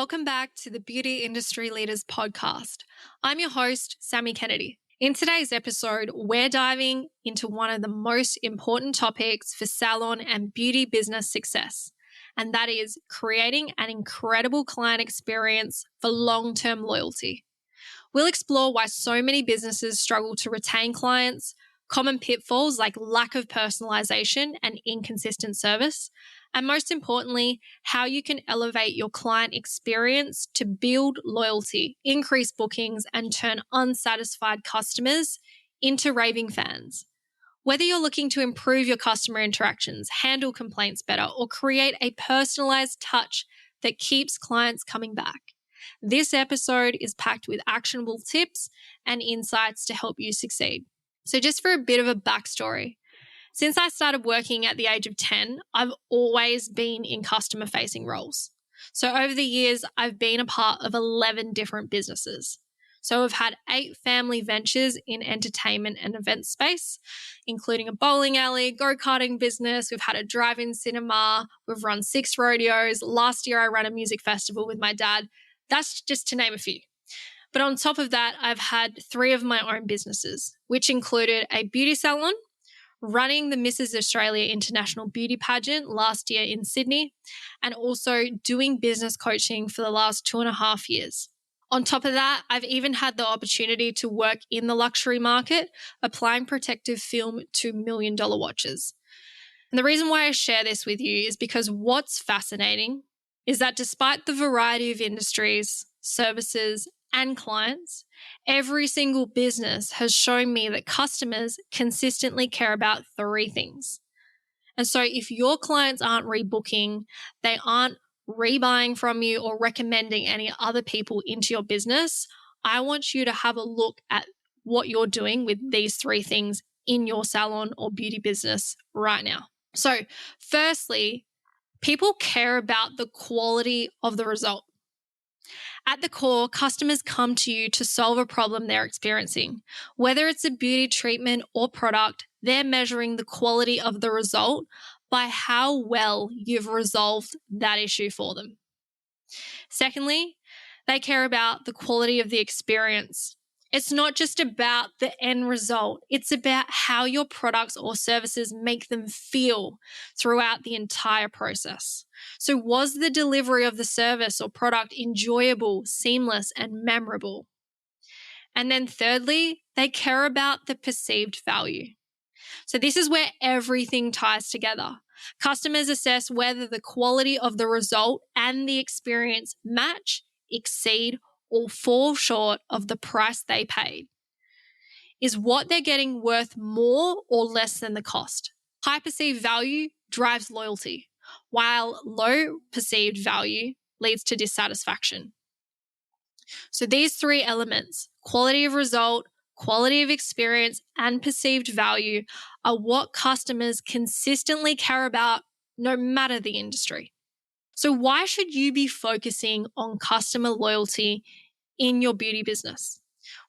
Welcome back to the Beauty Industry Leaders Podcast. I'm your host, Sammy Kennedy. In today's episode, we're diving into one of the most important topics for salon and beauty business success, and that is creating an incredible client experience for long-term loyalty. We'll explore why so many businesses struggle to retain clients, common pitfalls like lack of personalization and inconsistent service, and most importantly, how you can elevate your client experience to build loyalty, increase bookings, and turn unsatisfied customers into raving fans. Whether you're looking to improve your customer interactions, handle complaints better, or create a personalized touch that keeps clients coming back, this episode is packed with actionable tips and insights to help you succeed. So just for a bit of a backstory, since I started working at the age of 10, I've always been in customer-facing roles. So over the years, I've been a part of 11 different businesses. So I've had 8 family ventures in entertainment and event space, including a bowling alley, go-karting business. We've had a drive-in cinema. We've run 6 rodeos. Last year, I ran a music festival with my dad. That's just to name a few. But on top of that, I've had 3 of my own businesses, which included a beauty salon, running the Mrs. Australia International Beauty Pageant last year in Sydney, and also doing business coaching for the last 2.5 years. On top of that, I've even had the opportunity to work in the luxury market, applying protective film to $1 million watches. And the reason why I share this with you is because what's fascinating is that despite the variety of industries, services, and clients, every single business has shown me that customers consistently care about 3 things. And so if your clients aren't rebooking, they aren't rebuying from you or recommending any other people into your business, I want you to have a look at what you're doing with these 3 things in your salon or beauty business right now. So firstly, people care about the quality of the result. At the core, customers come to you to solve a problem they're experiencing. Whether it's a beauty treatment or product, they're measuring the quality of the result by how well you've resolved that issue for them. Secondly, they care about the quality of the experience. It's not just about the end result. It's about how your products or services make them feel throughout the entire process. So was the delivery of the service or product enjoyable, seamless, and memorable? And then thirdly, they care about the perceived value. So this is where everything ties together. Customers assess whether the quality of the result and the experience match, exceed, or fall short of the price they paid. Is what they're getting worth more or less than the cost? High perceived value drives loyalty, while low perceived value leads to dissatisfaction. So these 3 elements, quality of result, quality of experience, and perceived value, are what customers consistently care about no matter the industry. So why should you be focusing on customer loyalty in your beauty business?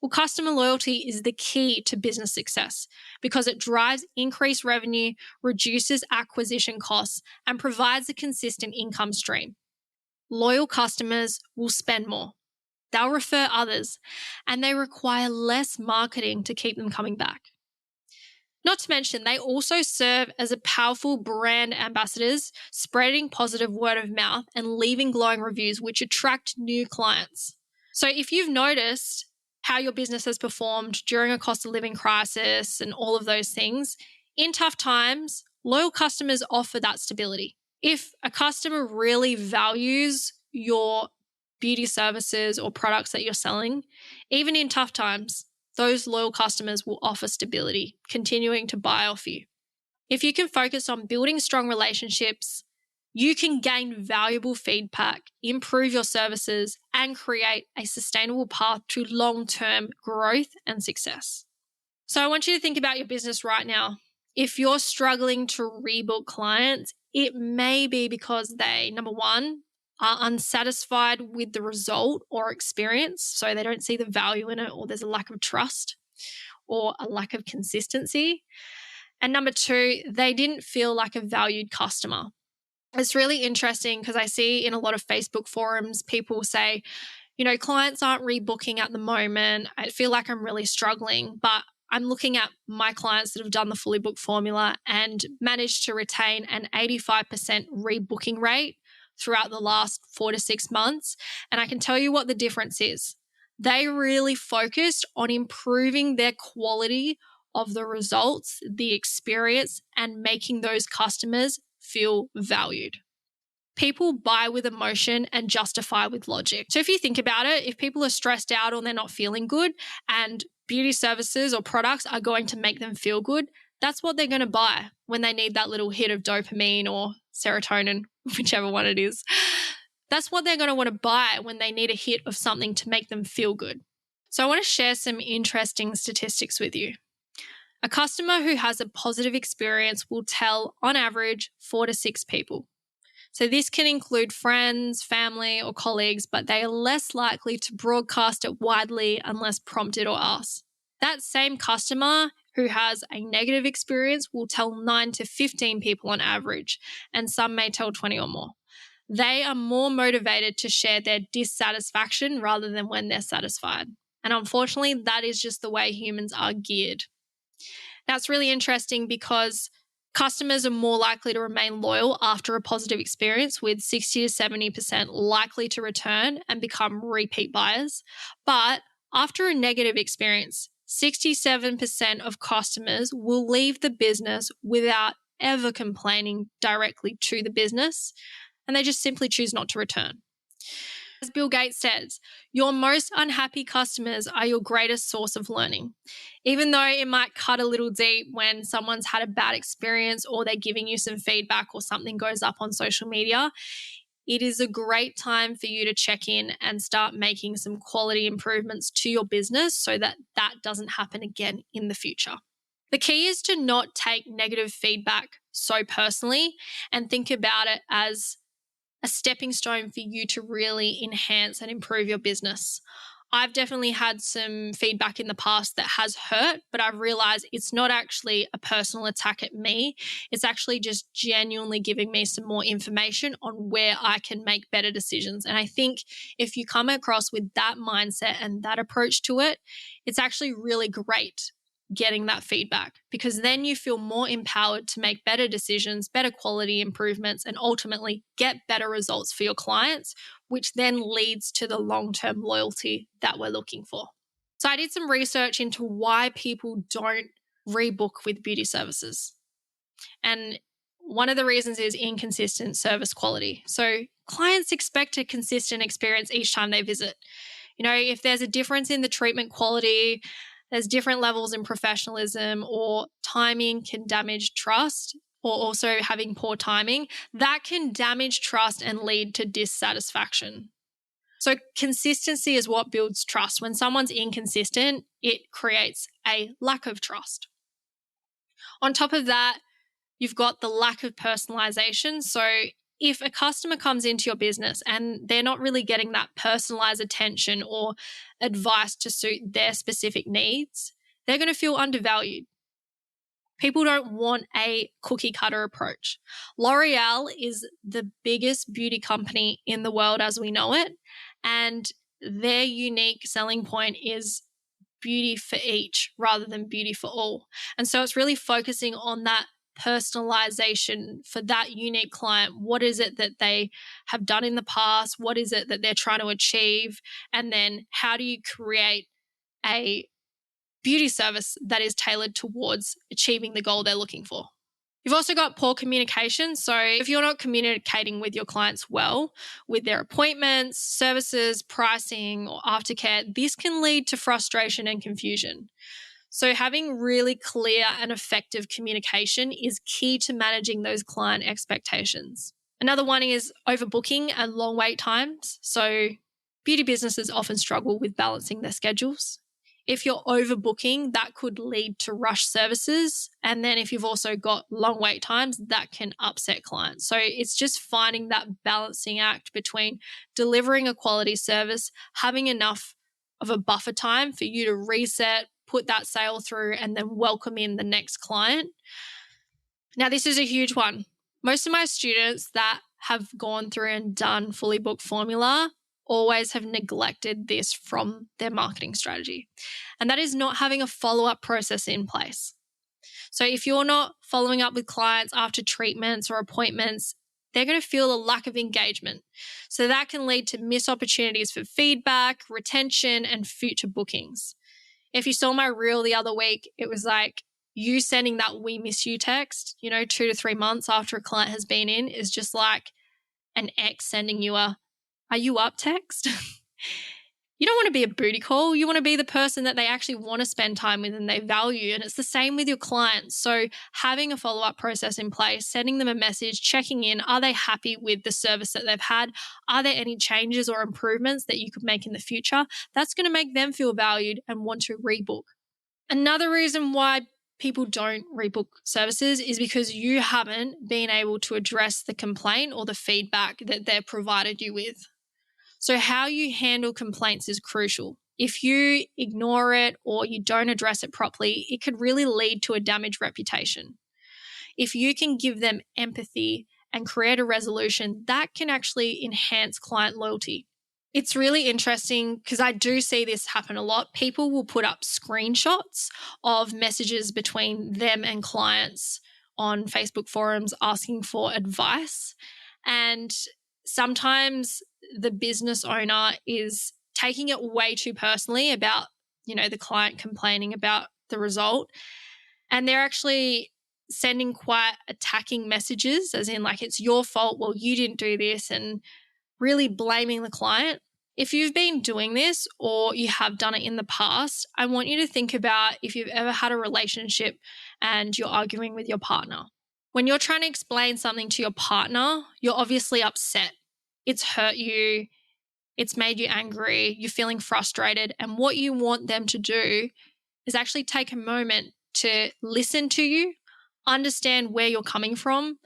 Well, customer loyalty is the key to business success because it drives increased revenue, reduces acquisition costs, and provides a consistent income stream. Loyal customers will spend more. They'll refer others, and they require less marketing to keep them coming back. Not to mention, they also serve as a powerful brand ambassadors, spreading positive word of mouth and leaving glowing reviews, which attract new clients. So if you've noticed how your business has performed during a cost of living crisis and all of those things, in tough times, loyal customers offer that stability. If a customer really values your beauty services or products that you're selling, even in tough times, those loyal customers will offer stability, continuing to buy off you. If you can focus on building strong relationships, you can gain valuable feedback, improve your services, and create a sustainable path to long-term growth and success. So I want you to think about your business right now. If you're struggling to rebook clients, it may be because they, number 1, are unsatisfied with the result or experience, so they don't see the value in it, or there's a lack of trust or a lack of consistency. And number 2, they didn't feel like a valued customer. It's really interesting because I see in a lot of Facebook forums, people say, clients aren't rebooking at the moment. I feel like I'm really struggling, but I'm looking at my clients that have done the fully booked formula and managed to retain an 85% rebooking rate throughout the last 4 to 6 months. And I can tell you what the difference is. They really focused on improving their quality of the results, the experience, and making those customers feel valued. People buy with emotion and justify with logic. So if you think about it, if people are stressed out or they're not feeling good and beauty services or products are going to make them feel good, that's what they're going to buy when they need that little hit of dopamine or serotonin, whichever one it is. That's what they're going to want to buy when they need a hit of something to make them feel good. So I want to share some interesting statistics with you. A customer who has a positive experience will tell, on average, 4 to 6 people. So this can include friends, family, or colleagues, but they are less likely to broadcast it widely unless prompted or asked. That same customer who has a negative experience will tell 9 to 15 people on average, and some may tell 20 or more. They are more motivated to share their dissatisfaction rather than when they're satisfied. And unfortunately, that is just the way humans are geared. That's really interesting because customers are more likely to remain loyal after a positive experience, with 60 to 70% likely to return and become repeat buyers. But after a negative experience, 67% of customers will leave the business without ever complaining directly to the business, and they just simply choose not to return. As Bill Gates says, your most unhappy customers are your greatest source of learning. Even though it might cut a little deep when someone's had a bad experience or they're giving you some feedback or something goes up on social media, it is a great time for you to check in and start making some quality improvements to your business so that that doesn't happen again in the future. The key is to not take negative feedback so personally and think about it as a stepping stone for you to really enhance and improve your business. I've definitely had some feedback in the past that has hurt, but I've realized it's not actually a personal attack at me. It's actually just genuinely giving me some more information on where I can make better decisions. And I think if you come across with that mindset and that approach to it, it's actually really great getting that feedback, because then you feel more empowered to make better decisions, better quality improvements, and ultimately get better results for your clients, which then leads to the long-term loyalty that we're looking for. So I did some research into why people don't rebook with beauty services. And one of the reasons is inconsistent service quality. So clients expect a consistent experience each time they visit. If there's a difference in the treatment quality, there's different levels in professionalism, or timing can damage trust, or also having poor timing, that can damage trust and lead to dissatisfaction. So consistency is what builds trust. When someone's inconsistent, it creates a lack of trust. On top of that, you've got the lack of personalization. So if a customer comes into your business and they're not really getting that personalized attention or advice to suit their specific needs, they're going to feel undervalued. People don't want a cookie cutter approach. L'Oreal is the biggest beauty company in the world as we know it, and their unique selling point is beauty for each rather than beauty for all. And so it's really focusing on that personalization for that unique client. What is it that they have done in the past? What is it that they're trying to achieve? And then how do you create a beauty service that is tailored towards achieving the goal they're looking for? You've also got poor communication. So if you're not communicating with your clients well, with their appointments, services, pricing, or aftercare, this can lead to frustration and confusion. So having really clear and effective communication is key to managing those client expectations. Another one is overbooking and long wait times. So beauty businesses often struggle with balancing their schedules. If you're overbooking, that could lead to rush services. And then if you've also got long wait times, that can upset clients. So it's just finding that balancing act between delivering a quality service, having enough of a buffer time for you to reset, put that sale through, and then welcome in the next client. Now, this is a huge one. Most of my students that have gone through and done fully booked formula always have neglected this from their marketing strategy. And that is not having a follow-up process in place. So if you're not following up with clients after treatments or appointments, they're going to feel a lack of engagement. So that can lead to missed opportunities for feedback, retention, and future bookings. If you saw my reel the other week, it was like you sending that "we miss you" text, 2 to 3 months after a client has been in, is just like an ex sending you a "are you up" text. You don't want to be a booty call. You want to be the person that they actually want to spend time with and they value. And it's the same with your clients. So having a follow-up process in place, sending them a message, checking in, are they happy with the service that they've had? Are there any changes or improvements that you could make in the future? That's going to make them feel valued and want to rebook. Another reason why people don't rebook services is because you haven't been able to address the complaint or the feedback that they've provided you with. So how you handle complaints is crucial. If you ignore it or you don't address it properly, it could really lead to a damaged reputation. If you can give them empathy and create a resolution, that can actually enhance client loyalty. It's really interesting because I do see this happen a lot. People will put up screenshots of messages between them and clients on Facebook forums asking for advice. And sometimes the business owner is taking it way too personally about, the client complaining about the result. And they're actually sending quite attacking messages, as in like, it's your fault, well, you didn't do this, and really blaming the client. If you've been doing this or you have done it in the past, I want you to think about if you've ever had a relationship and you're arguing with your partner. When you're trying to explain something to your partner, you're obviously upset. It's hurt you. It's made you angry. You're feeling frustrated. And what you want them to do is actually take a moment to listen to you, understand where you're coming from,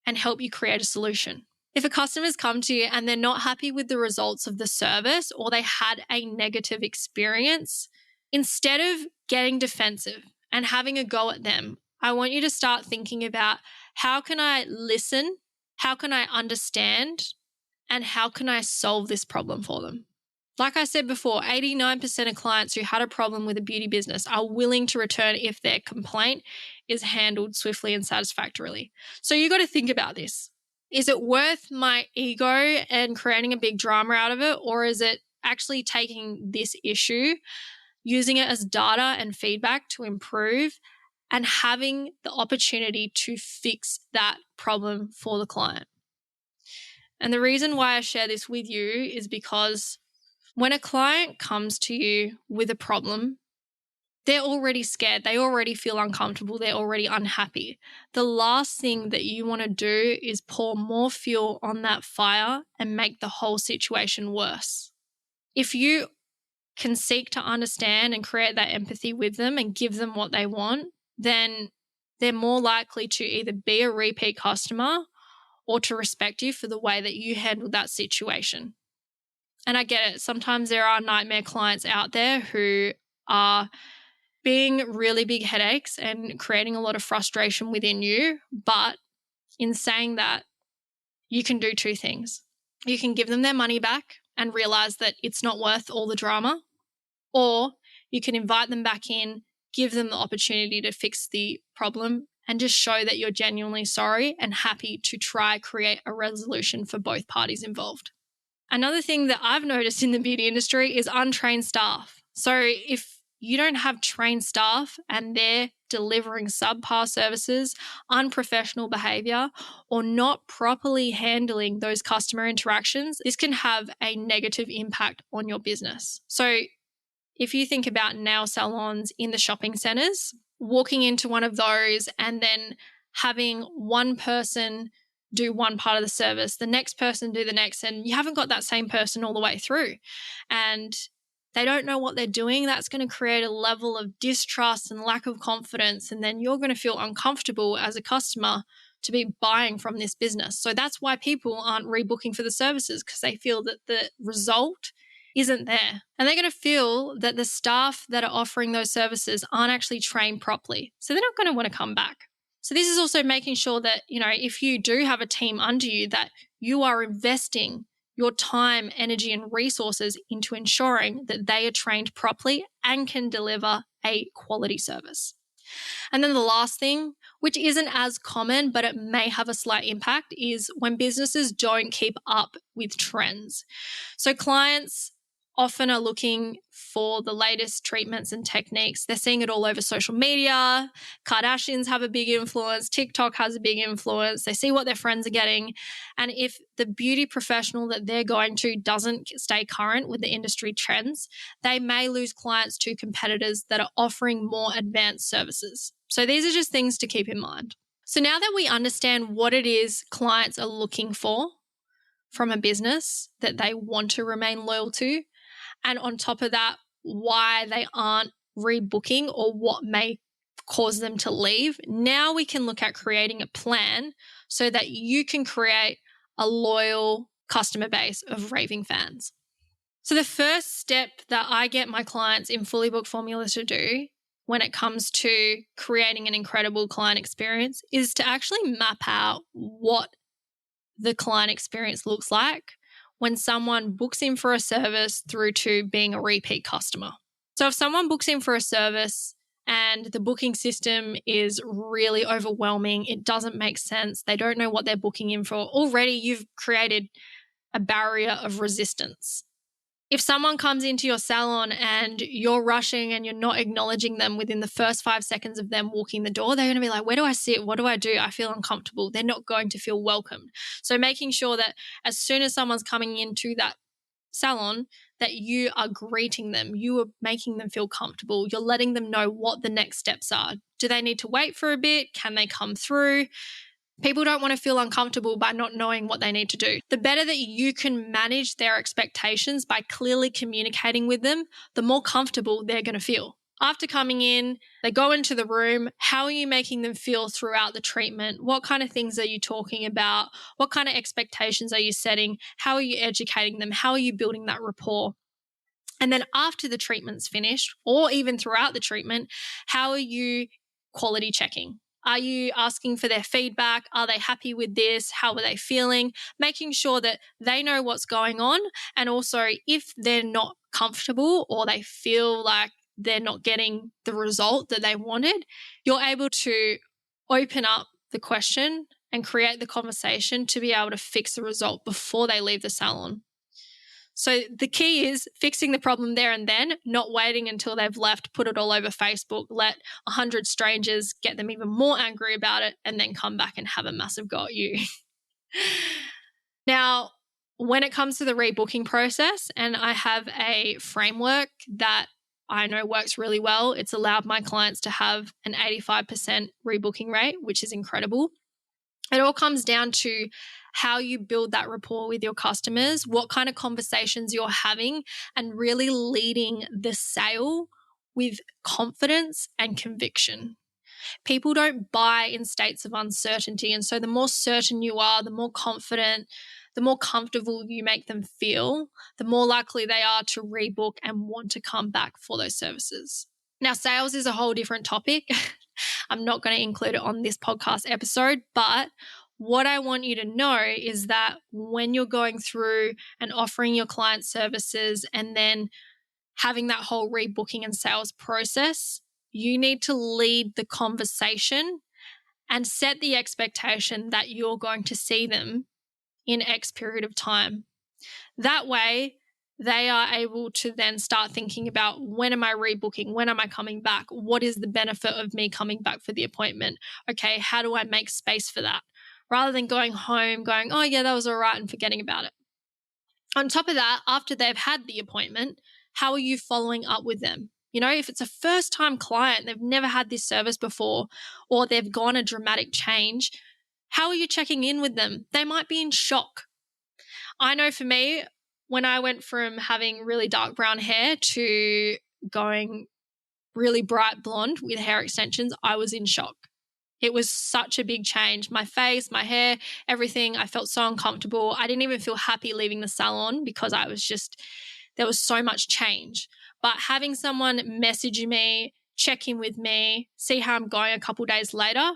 and help you create a solution. If a customer's come to you and they're not happy with the results of the service or they had a negative experience, instead of getting defensive and having a go at them, I want you to start thinking about, how can I listen? How can I understand? And how can I solve this problem for them? Like I said before, 89% of clients who had a problem with a beauty business are willing to return if their complaint is handled swiftly and satisfactorily. So you got to think about this. Is it worth my ego and creating a big drama out of it? Or is it actually taking this issue, using it as data and feedback to improve, and having the opportunity to fix that problem for the client? And the reason why I share this with you is because when a client comes to you with a problem, they're already scared. They already feel uncomfortable. They're already unhappy. The last thing that you want to do is pour more fuel on that fire and make the whole situation worse. If you can seek to understand and create that empathy with them and give them what they want, then they're more likely to either be a repeat customer or to respect you for the way that you handled that situation. And I get it. Sometimes there are nightmare clients out there who are being really big headaches and creating a lot of frustration within you. But in saying that, you can do two things. You can give them their money back and realize that it's not worth all the drama, or you can invite them back in, give them the opportunity to fix the problem, and just show that you're genuinely sorry and happy to try create a resolution for both parties involved. Another thing that I've noticed in the beauty industry is untrained staff. So if you don't have trained staff and they're delivering subpar services, unprofessional behavior, or not properly handling those customer interactions, this can have a negative impact on your business. So if you think about nail salons in the shopping centers, walking into one of those and then having one person do one part of the service, the next person do the next, and you haven't got that same person all the way through, and they don't know what they're doing, that's going to create a level of distrust and lack of confidence, and then you're going to feel uncomfortable as a customer to be buying from this business. So that's why people aren't rebooking for the services, because they feel that the result isn't there. And they're going to feel that the staff that are offering those services aren't actually trained properly. So they're not going to want to come back. So this is also making sure that, if you do have a team under you, that you are investing your time, energy, and resources into ensuring that they are trained properly and can deliver a quality service. And then the last thing, which isn't as common, but it may have a slight impact, is when businesses don't keep up with trends. So clients often are looking for the latest treatments and techniques. They're seeing it all over social media. Kardashians have a big influence. TikTok has a big influence. They see what their friends are getting. And if the beauty professional that they're going to doesn't stay current with the industry trends, they may lose clients to competitors that are offering more advanced services. So these are just things to keep in mind. So now that we understand what it is clients are looking for from a business that they want to remain loyal to, and on top of that, why they aren't rebooking or what may cause them to leave, now we can look at creating a plan so that you can create a loyal customer base of raving fans. So the first step that I get my clients in Fully Booked Formula to do when it comes to creating an incredible client experience is to actually map out what the client experience looks like when someone books in for a service through to being a repeat customer. So if someone books in for a service and the booking system is really overwhelming, it doesn't make sense, they don't know what they're booking in for, already you've created a barrier of resistance. If someone comes into your salon and you're rushing and you're not acknowledging them within the first 5 seconds of them walking the door, they're going to be like, where do I sit? What do I do? I feel uncomfortable. They're not going to feel welcomed. So making sure that as soon as someone's coming into that salon, that you are greeting them, you are making them feel comfortable. You're letting them know what the next steps are. Do they need to wait for a bit? Can they come through? People don't want to feel uncomfortable by not knowing what they need to do. The better that you can manage their expectations by clearly communicating with them, the more comfortable they're going to feel. After coming in, they go into the room. How are you making them feel throughout the treatment? What kind of things are you talking about? What kind of expectations are you setting? How are you educating them? How are you building that rapport? And then after the treatment's finished, or even throughout the treatment, how are you quality checking? Are you asking for their feedback? Are they happy with this? How are they feeling? Making sure that they know what's going on. And also, if they're not comfortable or they feel like they're not getting the result that they wanted, you're able to open up the question and create the conversation to be able to fix the result before they leave the salon. So the key is fixing the problem there and then, not waiting until they've left, put it all over Facebook, let 100 strangers get them even more angry about it, and then come back and have a massive go at you. Now, when it comes to the rebooking process, and I have a framework that I know works really well, it's allowed my clients to have an 85% rebooking rate, which is incredible. It all comes down to how you build that rapport with your customers, what kind of conversations you're having, and really leading the sale with confidence and conviction. People don't buy in states of uncertainty. And so the more certain you are, the more confident, the more comfortable you make them feel, the more likely they are to rebook and want to come back for those services. Now, sales is a whole different topic. I'm not going to include it on this podcast episode, but what I want you to know is that when you're going through and offering your client services and then having that whole rebooking and sales process, you need to lead the conversation and set the expectation that you're going to see them in X period of time. That way, they are able to then start thinking about, when am I rebooking? When am I coming back? What is the benefit of me coming back for the appointment? Okay, how do I make space for that? Rather than going home going, oh yeah, that was all right, and forgetting about it. On top of that, after they've had the appointment, how are you following up with them? If it's a first-time client, they've never had this service before, or they've gone a dramatic change, how are you checking in with them? They might be in shock. I know for me, when I went from having really dark brown hair to going really bright blonde with hair extensions, I was in shock. It was such a big change. My face, my hair, everything, I felt so uncomfortable. I didn't even feel happy leaving the salon because there was so much change. But having someone message me, check in with me, see how I'm going a couple days later,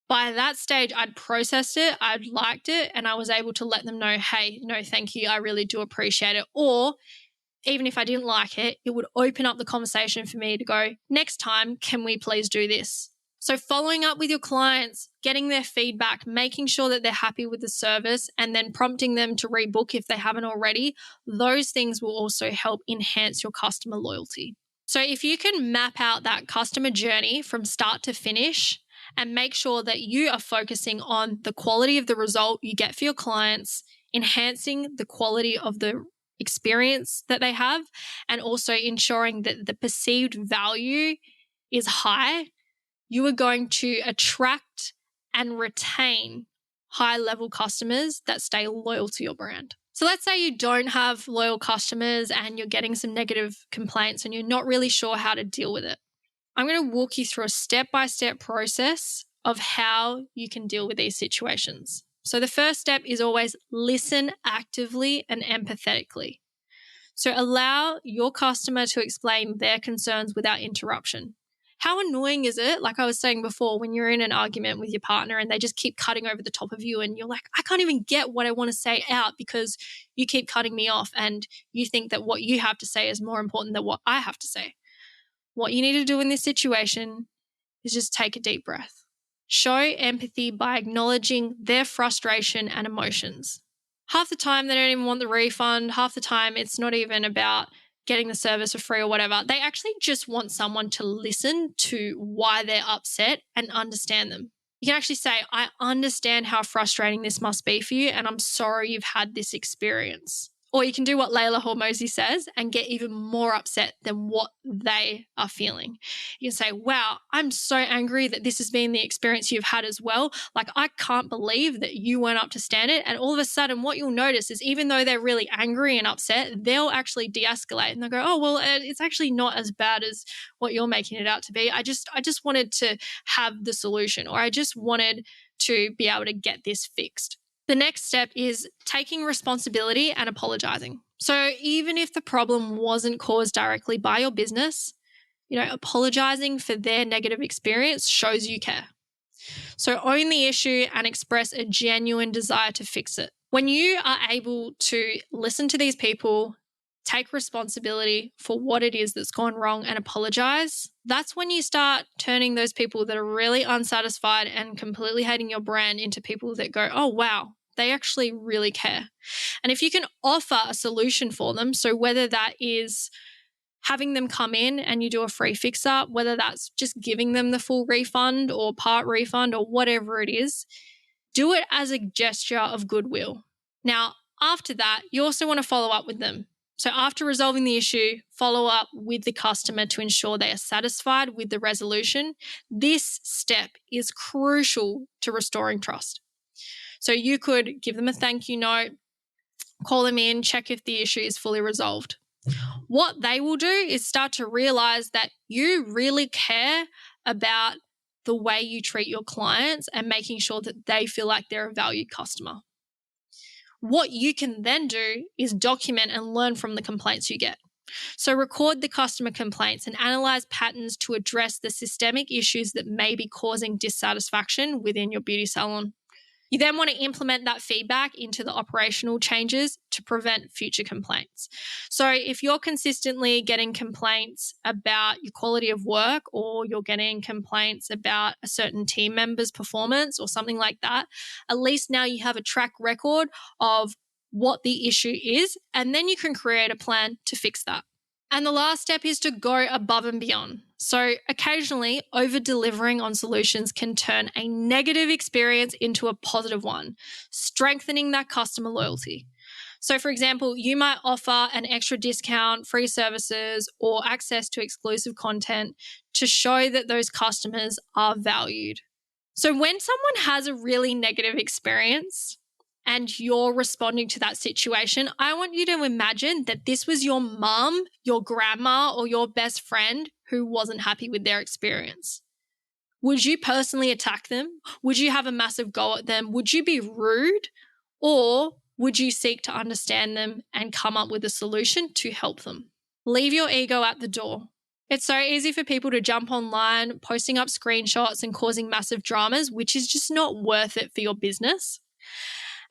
By that stage, I'd processed it, I'd liked it, and I was able to let them know, hey, no, thank you, I really do appreciate it. Or even if I didn't like it, it would open up the conversation for me to go, next time, can we please do this? So following up with your clients, getting their feedback, making sure that they're happy with the service, and then prompting them to rebook if they haven't already, those things will also help enhance your customer loyalty. So if you can map out that customer journey from start to finish and make sure that you are focusing on the quality of the result you get for your clients, enhancing the quality of the experience that they have, and also ensuring that the perceived value is high, you are going to attract and retain high-level customers that stay loyal to your brand. So let's say you don't have loyal customers and you're getting some negative complaints and you're not really sure how to deal with it. I'm going to walk you through a step-by-step process of how you can deal with these situations. So the first step is always listen actively and empathetically. So allow your customer to explain their concerns without interruption. How annoying is it, like I was saying before, when you're in an argument with your partner and they just keep cutting over the top of you and you're like, I can't even get what I want to say out because you keep cutting me off and you think that what you have to say is more important than what I have to say. What you need to do in this situation is just take a deep breath. Show empathy by acknowledging their frustration and emotions. Half the time, they don't even want the refund. Half the time, it's not even about getting the service for free or whatever. They actually just want someone to listen to why they're upset and understand them. You can actually say, I understand how frustrating this must be for you, and I'm sorry you've had this experience. Or you can do what Layla Hormozi says and get even more upset than what they are feeling. You can say, wow, I'm so angry that this has been the experience you've had as well. Like, I can't believe that you weren't up to standard. And all of a sudden, what you'll notice is even though they're really angry and upset, they'll actually de-escalate and they'll go, oh, well, it's actually not as bad as what you're making it out to be. I just wanted to have the solution, or I just wanted to be able to get this fixed. The next step is taking responsibility and apologizing. So even if the problem wasn't caused directly by your business, apologizing for their negative experience shows you care. So own the issue and express a genuine desire to fix it. When you are able to listen to these people, take responsibility for what it is that's gone wrong and apologize, that's when you start turning those people that are really unsatisfied and completely hating your brand into people that go, oh, wow, they actually really care. And if you can offer a solution for them, so whether that is having them come in and you do a free fix up, whether that's just giving them the full refund or part refund or whatever it is, do it as a gesture of goodwill. Now, after that, you also want to follow up with them. So after resolving the issue, follow up with the customer to ensure they are satisfied with the resolution. This step is crucial to restoring trust. So you could give them a thank you note, call them in, check if the issue is fully resolved. What they will do is start to realize that you really care about the way you treat your clients and making sure that they feel like they're a valued customer. What you can then do is document and learn from the complaints you get. So record the customer complaints and analyze patterns to address the systemic issues that may be causing dissatisfaction within your beauty salon. You then want to implement that feedback into the operational changes to prevent future complaints. So if you're consistently getting complaints about your quality of work, or you're getting complaints about a certain team member's performance or something like that, at least now you have a track record of what the issue is, and then you can create a plan to fix that. And the last step is to go above and beyond. So occasionally, over-delivering on solutions can turn a negative experience into a positive one, strengthening that customer loyalty. So for example, you might offer an extra discount, free services, or access to exclusive content to show that those customers are valued. So when someone has a really negative experience, and you're responding to that situation, I want you to imagine that this was your mum, your grandma, or your best friend who wasn't happy with their experience. Would you personally attack them? Would you have a massive go at them? Would you be rude? Or would you seek to understand them and come up with a solution to help them? Leave your ego at the door. It's so easy for people to jump online, posting up screenshots and causing massive dramas, which is just not worth it for your business.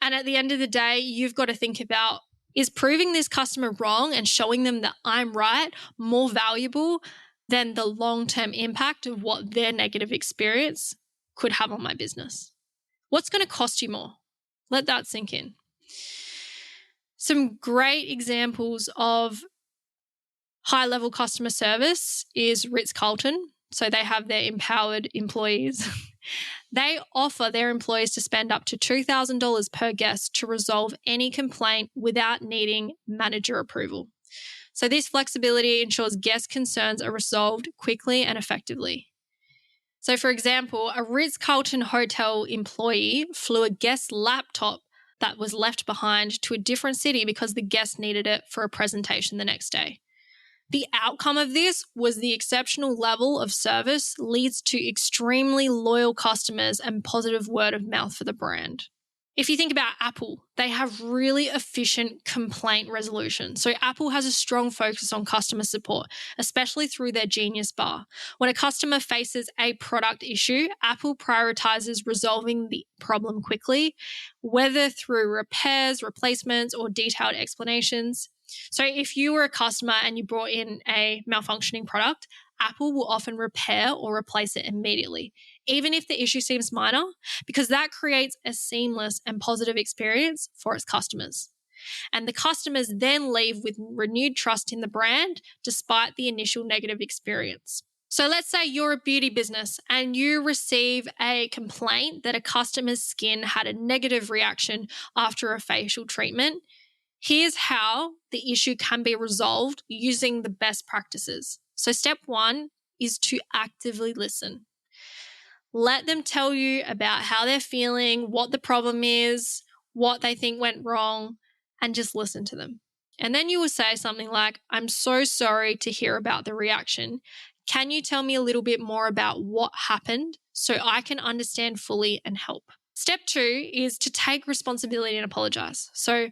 And at the end of the day, you've got to think about, is proving this customer wrong and showing them that I'm right more valuable than the long-term impact of what their negative experience could have on my business? What's going to cost you more? Let that sink in. Some great examples of high-level customer service is Ritz-Carlton. So they have their empowered employees. They offer their employees to spend up to $2,000 per guest to resolve any complaint without needing manager approval. So this flexibility ensures guest concerns are resolved quickly and effectively. So for example, a Ritz-Carlton hotel employee flew a guest laptop that was left behind to a different city because the guest needed it for a presentation the next day. The outcome of this was the exceptional level of service leads to extremely loyal customers and positive word of mouth for the brand. If you think about Apple, they have really efficient complaint resolution. So Apple has a strong focus on customer support, especially through their Genius Bar. When a customer faces a product issue, Apple prioritizes resolving the problem quickly, whether through repairs, replacements, or detailed explanations. So if you were a customer and you brought in a malfunctioning product, Apple will often repair or replace it immediately, even if the issue seems minor, because that creates a seamless and positive experience for its customers. And the customers then leave with renewed trust in the brand despite the initial negative experience. So let's say you're a beauty business and you receive a complaint that a customer's skin had a negative reaction after a facial treatment. Here's how the issue can be resolved using the best practices. So step 1 is to actively listen. Let them tell you about how they're feeling, what the problem is, what they think went wrong, and just listen to them. And then you will say something like, I'm so sorry to hear about the reaction. Can you tell me a little bit more about what happened so I can understand fully and help? Step 2 is to take responsibility and apologize. So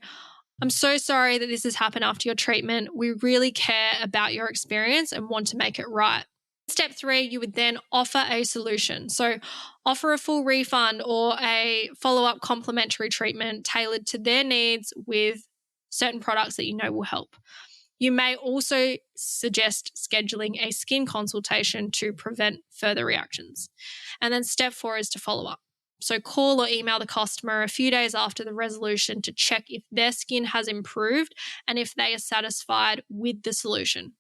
I'm so sorry that this has happened after your treatment. We really care about your experience and want to make it right. Step 3, you would then offer a solution. So offer a full refund or a follow-up complimentary treatment tailored to their needs with certain products that you know will help. You may also suggest scheduling a skin consultation to prevent further reactions. And then step 4 is to follow up. So call or email the customer a few days after the resolution to check if their skin has improved and if they are satisfied with the solution.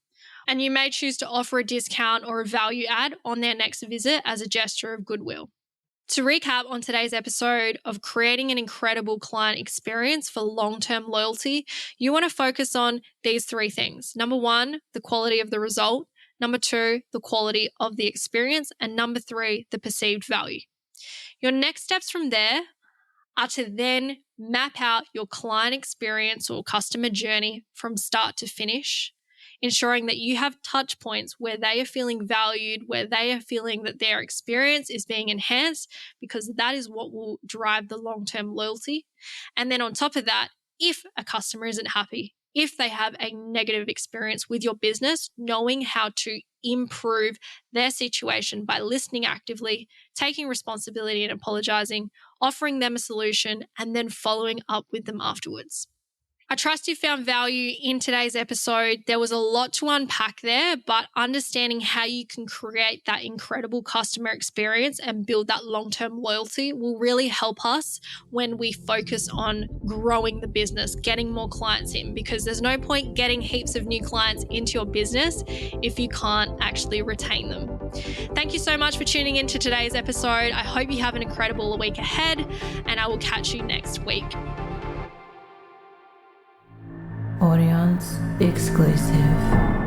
And you may choose to offer a discount or a value add on their next visit as a gesture of goodwill. To recap on today's episode of creating an incredible client experience for long-term loyalty, you want to focus on these 3 things. Number 1, the quality of the result. Number 2, the quality of the experience. And number 3, the perceived value. Your next steps from there are to then map out your client experience or customer journey from start to finish, ensuring that you have touch points where they are feeling valued, where they are feeling that their experience is being enhanced, because that is what will drive the long-term loyalty. And then on top of that, if a customer isn't happy, if they have a negative experience with your business, knowing how to improve their situation by listening actively, taking responsibility and apologizing, offering them a solution, and then following up with them afterwards. I trust you found value in today's episode. There was a lot to unpack there, but understanding how you can create that incredible customer experience and build that long-term loyalty will really help us when we focus on growing the business, getting more clients in, because there's no point getting heaps of new clients into your business if you can't actually retain them. Thank you so much for tuning in to today's episode. I hope you have an incredible week ahead, and I will catch you next week. Audience exclusive.